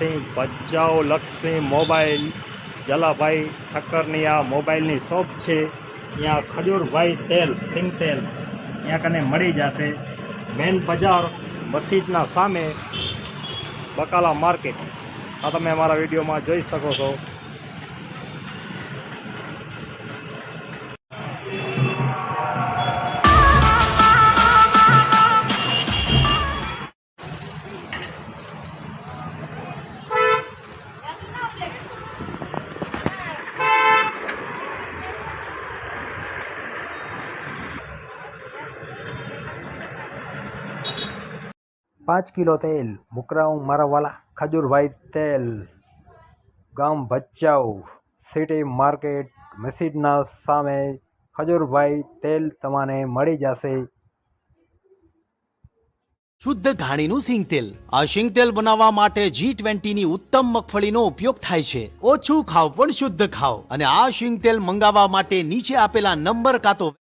જલાસિંહ Bhachau Lakshmi mobile Jalabhai ઠક્કરની આ મોબાઈલની shop છે। અહીંયા ખજૂરભાઈ તેલ સિંગ તેલ અહીંયા કને મળી જશે। મેન બજાર મસ્જિદના સામે બકાલા માર્કેટ। આ તમે અમારા વિડીયોમાં જોઈ શકો છો। पाँच किलो तेल मुकराऊ मारावाला खजूरभाई तेल गाम भचाऊ सिटी मार्केट मस्जिदना सामे खजूरभाई तेल तमाने मળી જશે। શુદ્ધ ઘાણીનું સિંગ તેલ। આ સિંગ તેલ બનાવવા માટે G20 ની ઉત્તમ મગફળીનો ઉપયોગ થાય છે। ઓછું ખાવ પણ શુદ્ધ ખાવ અને આ સિંગ તેલ મંગાવવા માટે નીચે આપેલા નંબર કાં તો